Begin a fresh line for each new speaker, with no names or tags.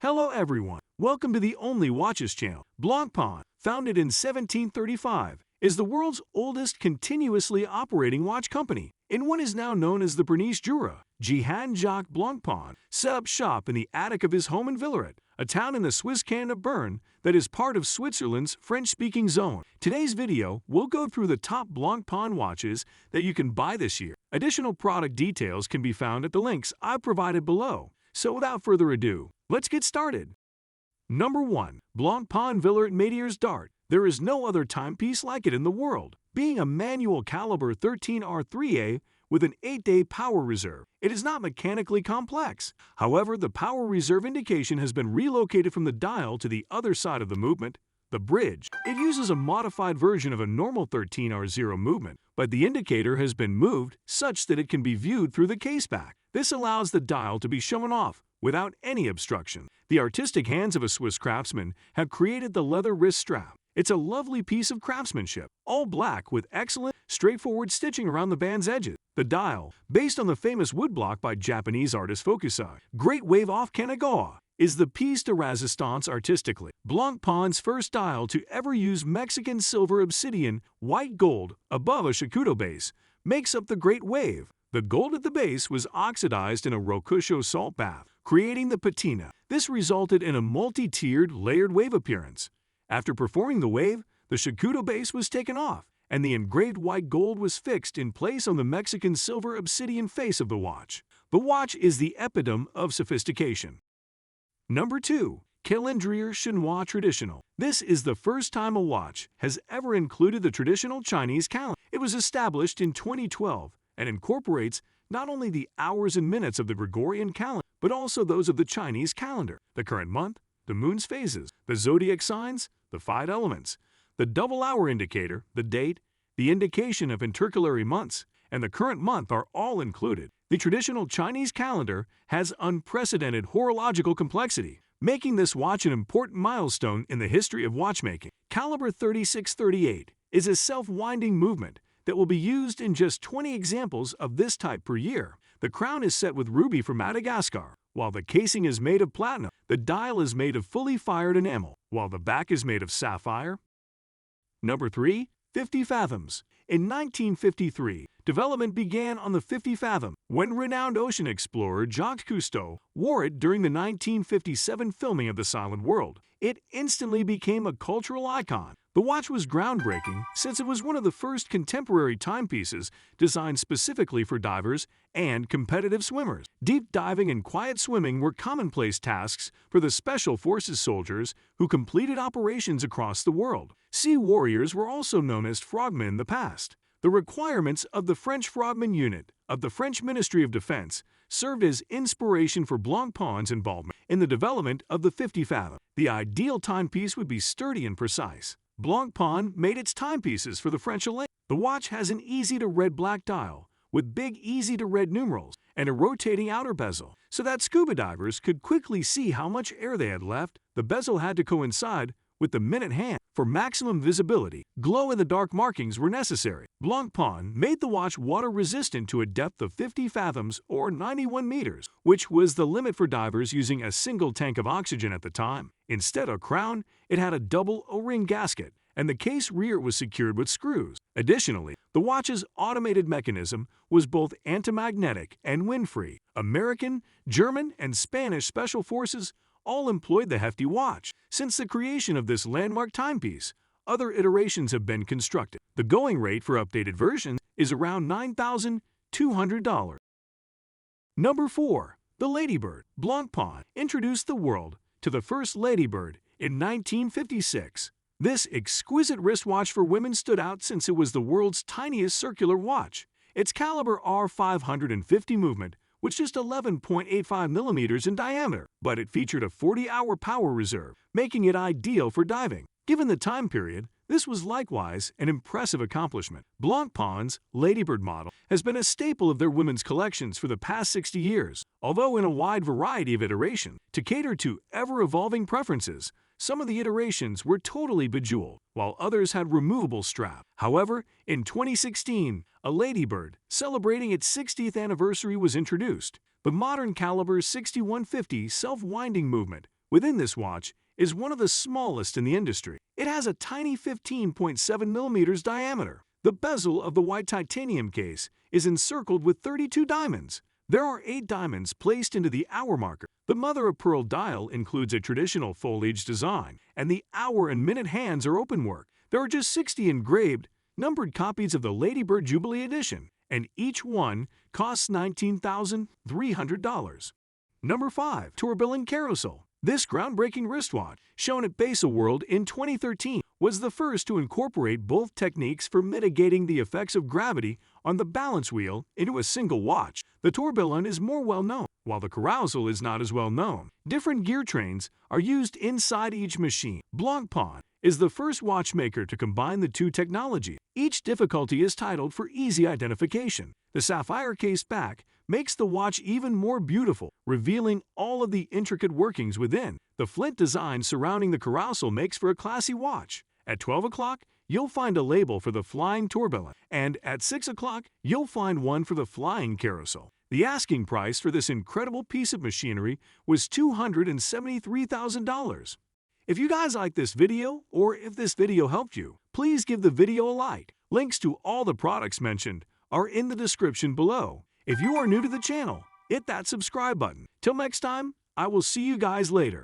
Hello everyone, welcome to the Only Watches channel. Blancpain, founded in 1735, is the world's oldest continuously operating watch company. In what is now known as the Bernice Jura, Jean-Jacques Blancpain set up shop in the attic of his home in Villeret, a town in the Swiss canton of Bern that is part of Switzerland's French-speaking zone. Today's video, we'll go through the top Blancpain watches that you can buy this year. Additional product details can be found at the links I've provided below. So without further ado, let's get started. Number 1. Blancpain Villeret Metiers Dart. There is no other timepiece like it in the world. Being a manual caliber 13R3A with an 8-day power reserve, it is not mechanically complex. However, the power reserve indication has been relocated from the dial to the other side of the movement, the bridge. It uses a modified version of a normal 13R0 movement, but the indicator has been moved such that it can be viewed through the caseback. This allows the dial to be shown off without any obstruction. The artistic hands of a Swiss craftsman have created the leather wrist strap. It's a lovely piece of craftsmanship, all black with excellent, straightforward stitching around the band's edges. The dial, based on the famous woodblock by Japanese artist Fokusai, Great Wave off Kanagawa, is the piece de resistance artistically. Blancpain's first dial to ever use Mexican silver obsidian white gold above a shakudo base makes up the Great Wave. The gold at the base was oxidized in a rococo salt bath, creating the patina. This resulted in a multi-tiered, layered wave appearance. After performing the wave, the shakudo base was taken off, and the engraved white gold was fixed in place on the Mexican silver obsidian face of the watch. The watch is the epitome of sophistication. Number 2. Calendrier Chinois Traditional. This is the first time a watch has ever included the traditional Chinese calendar. It was established in 2012 and incorporates not only the hours and minutes of the Gregorian calendar, but also those of the Chinese calendar, the current month, the moon's phases, the zodiac signs, the 5 elements, the double-hour indicator, the date, the indication of intercalary months, and the current month are all included. The traditional Chinese calendar has unprecedented horological complexity, making this watch an important milestone in the history of watchmaking. Caliber 3638 is a self-winding movement that will be used in just 20 examples of this type per year. The crown is set with ruby from Madagascar, while the casing is made of platinum. The dial is made of fully fired enamel, while the back is made of sapphire. Number 3. 50 Fathoms. In 1953, development began on the 50 Fathom when renowned ocean explorer Jacques Cousteau wore it during the 1957 filming of The Silent World. It instantly became a cultural icon. The watch was groundbreaking since it was one of the first contemporary timepieces designed specifically for divers and competitive swimmers. Deep diving and quiet swimming were commonplace tasks for the Special Forces soldiers who completed operations across the world. Sea warriors were also known as frogmen in the past. The requirements of the French Frogman Unit of the French Ministry of Defense served as inspiration for Blancpain's involvement in the development of the 50 Fathom. The ideal timepiece would be sturdy and precise. Blancpain made its timepieces for the French elite. The watch has an easy-to-read black dial with big easy-to-read numerals and a rotating outer bezel, so that scuba divers could quickly see how much air they had left. The bezel had to coincide with the minute hand. For maximum visibility, glow-in-the-dark markings were necessary. Blancpain made the watch water-resistant to a depth of 50 fathoms or 91 meters, which was the limit for divers using a single tank of oxygen at the time. Instead of crown, it had a double O-ring gasket, and the case rear was secured with screws. Additionally, the watch's automated mechanism was both anti-magnetic and wind-free. American, German, and Spanish special forces all employed the hefty watch. Since the creation of this landmark timepiece, other iterations have been constructed. The going rate for updated versions is around $9,200. Number 4. The Ladybird. Blancpain introduced the world to the first Ladybird in 1956. This exquisite wristwatch for women stood out since it was the world's tiniest circular watch. Its caliber R550 movement was just 11.85 millimeters in diameter, but it featured a 40-hour power reserve, making it ideal for diving. Given the time period, this was likewise an impressive accomplishment. Blancpain's Ladybird model has been a staple of their women's collections for the past 60 years, although in a wide variety of iterations. To cater to ever-evolving preferences, some of the iterations were totally bejeweled, while others had removable straps. However, in 2016, a Ladybird celebrating its 60th anniversary was introduced. The modern caliber 6150 self-winding movement within this watch is one of the smallest in the industry. It has a tiny 15.7 millimeters diameter. The bezel of the white titanium case is encircled with 32 diamonds. There are 8 diamonds placed into the hour marker. The mother-of-pearl dial includes a traditional foliage design, and the hour and minute hands are openwork. There are just 60 engraved, numbered copies of the Ladybird Jubilee Edition, and each one costs $19,300. Number 5. Tourbillon Carousel. This groundbreaking wristwatch, shown at Baselworld in 2013, was the first to incorporate both techniques for mitigating the effects of gravity on the balance wheel into a single watch. The Tourbillon is more well-known, while the Carousel is not as well-known. Different gear trains are used inside each machine. Blancpain is the first watchmaker to combine the two technologies. Each difficulty is titled for easy identification. The sapphire case back makes the watch even more beautiful, revealing all of the intricate workings within. The flint design surrounding the Carousel makes for a classy watch. At 12 o'clock, you'll find a label for the Flying Tourbillon, and at 6 o'clock, you'll find one for the Flying Carousel. The asking price for this incredible piece of machinery was $273,000. If you guys like this video, or if this video helped you, please give the video a like. Links to all the products mentioned are in the description below. If you are new to the channel, hit that subscribe button. Till next time, I will see you guys later.